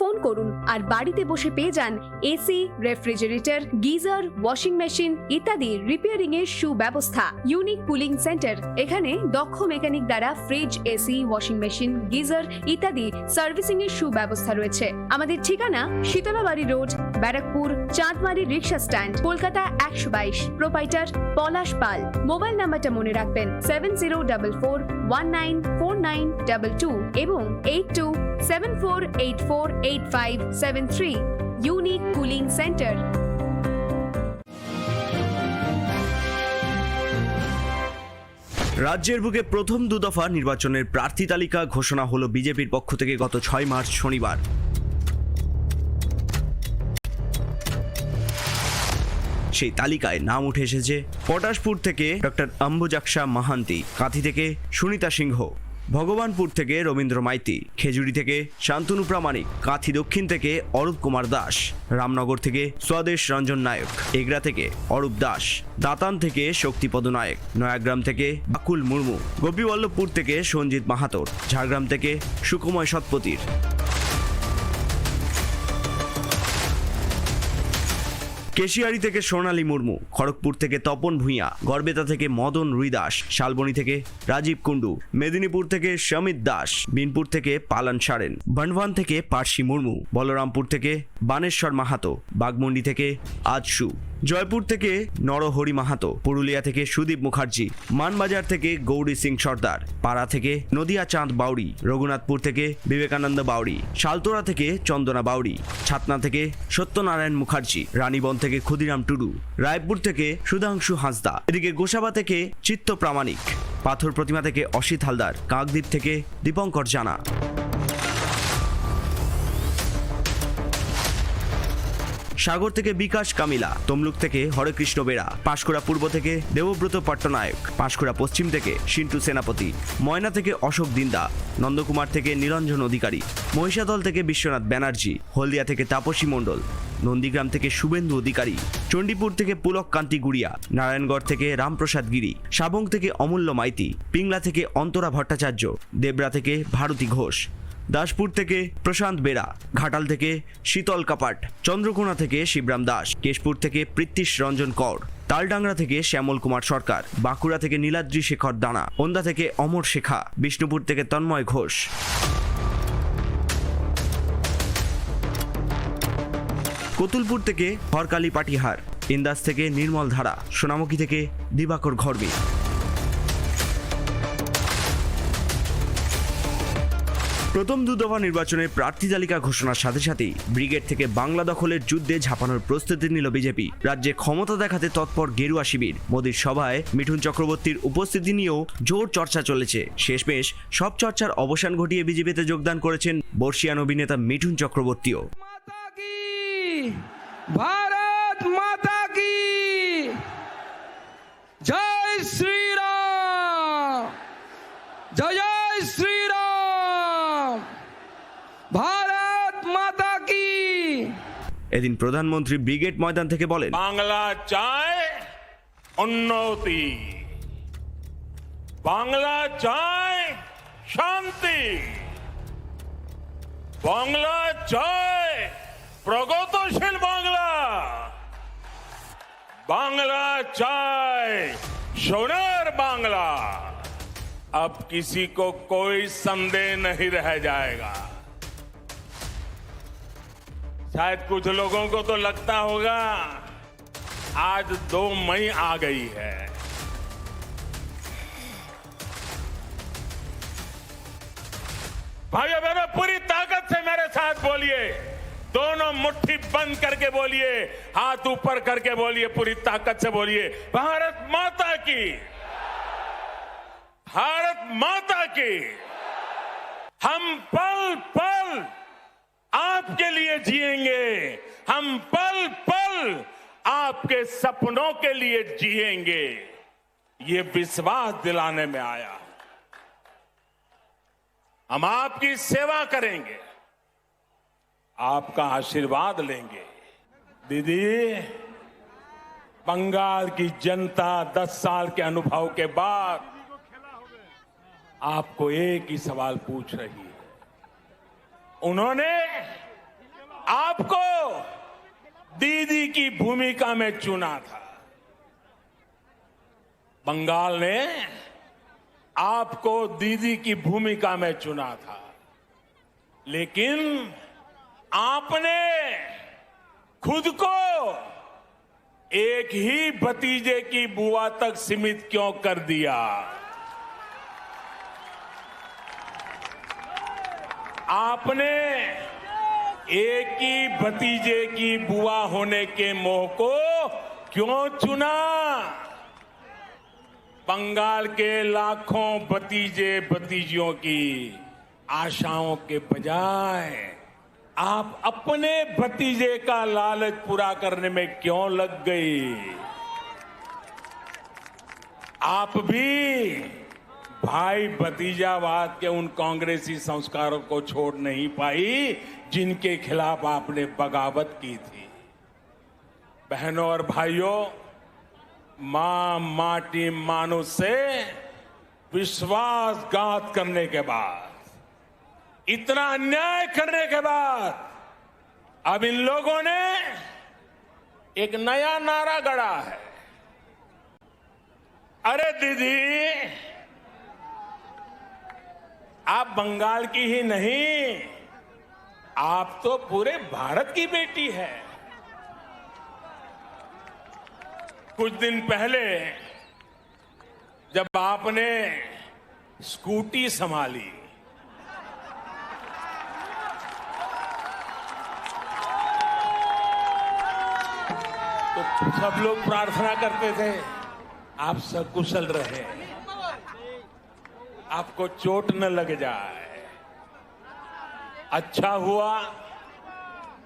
Phone করুন আর বাড়িতে বসে পেয়ে যান AC, refrigerator, geyser, washing machine ইত্যাদি রিপেয়ারিং এর সুব্যবস্থা। ইউনিক কুলিং সেন্টার, এখানে দক্ষ মেকানিক দ্বারা fridge, AC, washing machine, geyser ইত্যাদি সার্ভিসিং এর সুব্যবস্থা রয়েছে। আমাদের ঠিকানা শীতলাবাড়ি রোড, ব্যারাকপুর, চাঁদমারি রিক্সা স্ট্যান্ড, কলকাতা 122। প্রোপাইটার পলাশ পাল। মোবাইল নাম্বারটা মনে রাখবেন 7044194922 এবং 8274848573। Unique cooling centre. রাজ্যের বুকে প্রথম দুদফা নির্বাচনের প্রার্থী তালিকা ঘোষণা হলো বিজেপির পক্ষ থেকে গত 6 মার্চ শনিবার। সেই তালিকায় নাম উঠে এসেছে পটাশপুর থেকে ডক্টর অম্বুজাক্সা মাহান্তি, কাঁথি থেকে সুনিতা সিংহ, ভগবানপুর থেকে রবীন্দ্র মাইতি, খেজুরি থেকে শান্তনু প্রামাণিক, কাঁথি দক্ষিণ থেকে অরূপ কুমার দাস, রামনগর থেকে স্বদেশ রঞ্জন নায়ক, এগরা থেকে অরূপ দাস, দাতান থেকে শক্তিপদ নায়ক, নয়াগ্রাম থেকে বাকুল মুর্মু, গোপীবল্লভপুর থেকে সঞ্জিত মাহাতোর, ঝাড়গ্রাম থেকে সুকুময় সৎপতির, কেশিয়ারি থেকে সোনালী মুর্মু, খড়গপুর থেকে তপন ভূঁইয়া, গড়বেতা থেকে মদন রুইদাস, শালবনী থেকে রাজীব কুন্ডু, মেদিনীপুর থেকে সমিত দাস, বিনপুর থেকে পালান সারেন, বনভান থেকে পার্সি মুর্মু, বলরামপুর থেকে বানেশ্বর মাহাতো, বাগমুন্ডি থেকে আজসু, জয়পুর থেকে নরহরি মাহাতো, পুরুলিয়া থেকে সুদীপ মুখার্জি, মানবাজার থেকে গৌরী সিং সর্দার, পাড়া থেকে নদিয়া চাঁদ বাউরি, রঘুনাথপুর থেকে বিবেকানন্দ বাউরি, শালতোরা থেকে চন্দনা বাউরি, ছাতনা থেকে সত্যনারায়ণ মুখার্জি, রানীবন থেকে ক্ষুদিরাম টুডু, রায়পুর থেকে সুধাংশু হাঁসদা, এদিকে গোসাবা থেকে চিত্ত প্রামাণিক, পাথর প্রতিমা থেকে অসিত হালদার, কাকদ্বীপ থেকে দীপঙ্কর জানা। সাগর থেকে বিকাশ কামিলা, তমলুক থেকে হরেকৃষ্ণ বেরা, পাঁশকুড়া পূর্ব থেকে দেবব্রত পট্টনায়ক, পাঁশকুড়া পশ্চিম থেকে সিন্টু সেনাপতি, ময়না থেকে অশোক দিন্দা, নন্দকুমার থেকে নিরঞ্জন অধিকারী, মহিষাদল থেকে বিশ্বনাথ ব্যানার্জি, হলদিয়া থেকে তাপসী মণ্ডল, নন্দীগ্রাম থেকে শুভেন্দু অধিকারী, চণ্ডীপুর থেকে পুলক কান্তি গুড়িয়া, নারায়ণগড় থেকে রামপ্রসাদ গিরি, সাবং থেকে অমূল্য মাইতি, পিংলা থেকে অন্তরা ভট্টাচার্য, দেবরা থেকে ভারতী ঘোষ, দাসপুর থেকে প্রশান্ত বেরা, ঘাটাল থেকে শীতল কাপাট, চন্দ্রকোনা থেকে শিবরাম দাস, কেশপুর থেকে পৃথ্বীশ রঞ্জন কর, তালডাংরা থেকে শ্যামল কুমার সরকার, বাঁকুড়া থেকে নীলাদ্রি শেখর দানা, ওন্দা থেকে অমর শেখা, বিষ্ণুপুর থেকে তন্ময় ঘোষ, কতুলপুর থেকে হরকালী পাটিহার, ইন্দাস থেকে নির্মল ধারা, সোনামুখী থেকে দিবাকর ঘরবি। প্রথম দুদফা নির্বাচনের প্রার্থী তালিকা ঘোষণার সাথে সাথেই ব্রিগেড থেকে বাংলা দখলের যুদ্ধে ঝাঁপানোর প্রস্তুতি নিল বিজেপি। রাজ্যে ক্ষমতা দেখাতে তৎপর গেরুয়া শিবির। মোদীর সভায় মিঠুন চক্রবর্তীর উপস্থিতি নিয়েও জোর চর্চা চলেছে। শেষমেশ সব চর্চার অবসান ঘটিয়ে বিজেপিতে যোগদান করেছেন বর্ষিয়ান অভিনেতা মিঠুন চক্রবর্তীও। ভারত মাতা কি জয় শ্রীরাম, জয় জয় শ্রীরাম, ভারত মাতা কি। এদিন প্রধানমন্ত্রী ব্রিগেড ময়দান থেকে বলেন, বাংলা চায় উন্নতি, বাংলা চায় শান্তি, বাংলা চায় প্রগতিশীল বাংলা, बांग्ला चाय सोनार बांग्ला। अब किसी को कोई संदेह नहीं रह जाएगा। शायद कुछ लोगों को तो लगता होगा आज 2 मई आ गई है। भाइयों बहनों, पूरी ताकत से मेरे साथ बोलिए, दोनों मुट्ठी बंद करके बोलिए, हाथ ऊपर करके बोलिए, पूरी ताकत से बोलिए, भारत माता की, भारत माता की। हम पल पल आपके लिए जिएंगे, हम पल पल आपके सपनों के लिए जिएंगे, ये विश्वास दिलाने में आया। हम आपकी सेवा करेंगे, आपका आशीर्वाद लेंगे। दीदी, बंगाल की जनता 10 साल के अनुभव के बाद आपको एक ही सवाल पूछ रही है। उन्होंने आपको दीदी की भूमिका में चुना था। बंगाल ने आपको दीदी की भूमिका में चुना था, लेकिन आपने खुद को एक ही भतीजे की बुआ तक सीमित क्यों कर दिया? आपने एक ही भतीजे की बुआ होने के मोह को क्यों चुना? बंगाल के लाखों भतीजे भतीजियों की आशाओं के बजाय आप अपने भतीजे का लालच पूरा करने में क्यों लग गई? आप भी भाई भतीजावाद के उन कांग्रेसी संस्कारों को छोड़ नहीं पाई जिनके खिलाफ आपने बगावत की थी। बहनों और भाइयों, मां माटी मानुष से विश्वासघात करने के बाद, इतना अन्याय करने के बाद अब इन लोगों ने एक नया नारा गढ़ा है। अरे दीदी, आप बंगाल की ही नहीं, आप तो पूरे भारत की बेटी है। कुछ दिन पहले जब आपने स्कूटी संभाली, तो सब लोग प्रार्थना करते थे आप सकुशल रहे, आपको चोट न लग जाए। अच्छा हुआ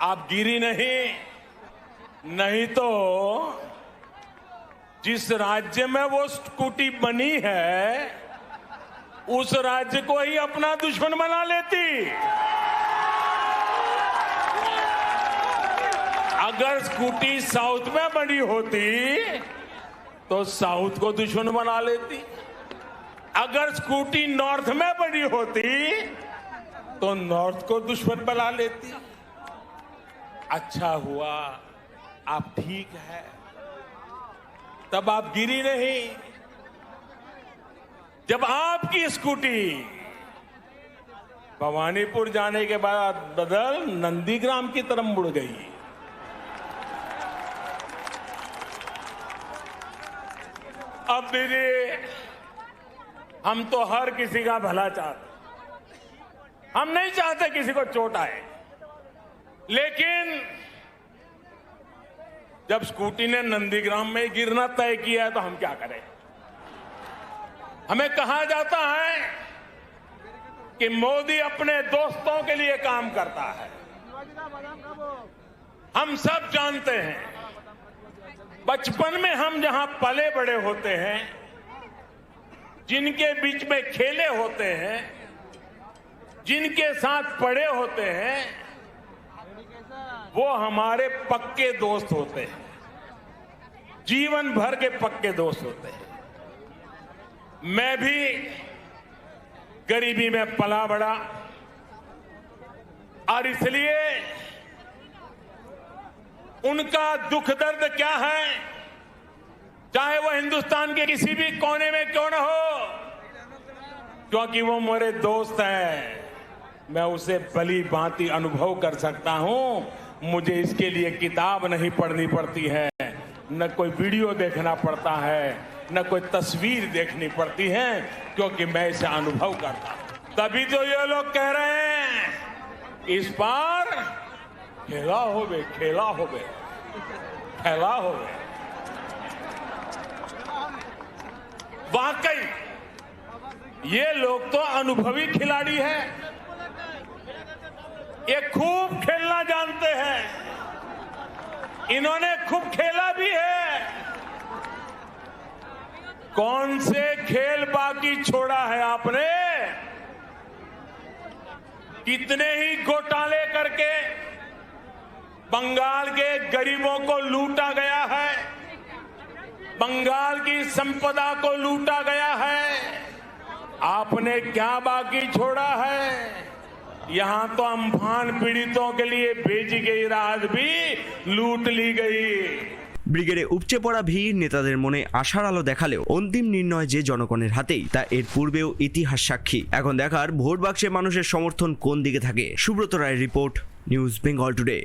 आप गिरी नहीं तो जिस राज्य में वो स्कूटी बनी है उस राज्य को ही अपना दुश्मन बना लेती। अगर स्कूटी साउथ में बनी होती तो साउथ को दुश्मन बना लेती, अगर स्कूटी नॉर्थ में बनी होती तो नॉर्थ को दुश्मन बना लेती। अच्छा हुआ आप ठीक है, तब आप गिरी नहीं। जब आपकी स्कूटी भवानीपुर जाने के बाद बदल नंदीग्राम की तरफ मुड़ गई, अब दीदी हम तो हर किसी का भला चाहते, हम नहीं चाहते किसी को चोट आए, लेकिन जब स्कूटी ने नंदीग्राम में गिरना तय किया है तो हम क्या करें? हमें कहा जाता है कि मोदी अपने दोस्तों के लिए काम करता है। हम सब जानते हैं, बचपन में हम जहां पले बड़े होते हैं, जिनके बीच में खेले होते हैं, जिनके साथ पढ़े होते हैं, वो हमारे पक्के दोस्त होते हैं, जीवन भर के पक्के दोस्त होते हैं। मैं भी गरीबी में पला बड़ा और इसलिए उनका दुख दर्द क्या है, चाहे वो हिंदुस्तान के किसी भी कोने में क्यों न हो, क्योंकि वो मेरे दोस्त हैं, मैं उसे भली भांति अनुभव कर सकता हूं। मुझे इसके लिए किताब नहीं पढ़नी पड़ती है, न कोई वीडियो देखना पड़ता है, न कोई तस्वीर देखनी पड़ती है, क्योंकि मैं इसे अनुभव करता हूं। तभी तो ये लोग कह रहे हैं इस बार खेला होवे, खेला होवे, खेला होवे। वाकई ये लोग तो अनुभवी खिलाड़ी हैं, ये खूब खेलना जानते हैं, इन्होंने खूब खेला भी है। कौन से खेल बाकी छोड़ा है आपने? कितने ही घोटाले करके बंगाल के गरीबों को लूटा गया है, बंगाल की संपदा को लूटा गया है। आपने क्या बाकी छोड़ा है? यहाँ तो अम्फान पीड़ितों के लिए भेजी गई राहत भी लूट ली गई। ব্রিগেডে উপচে পড়া ভিড় নেতাদের মনে আশার আলো দেখালেও অন্তিম নির্ণয় যে জনগণের হাতেই তা এর পূর্বেও ইতিহাস সাক্ষী। এখন দেখার ভোট বাক্সে মানুষের সমর্থন কোন দিকে থাকে। সুব্রত রায়ের রিপোর্ট, নিউজ বেঙ্গল টুডে।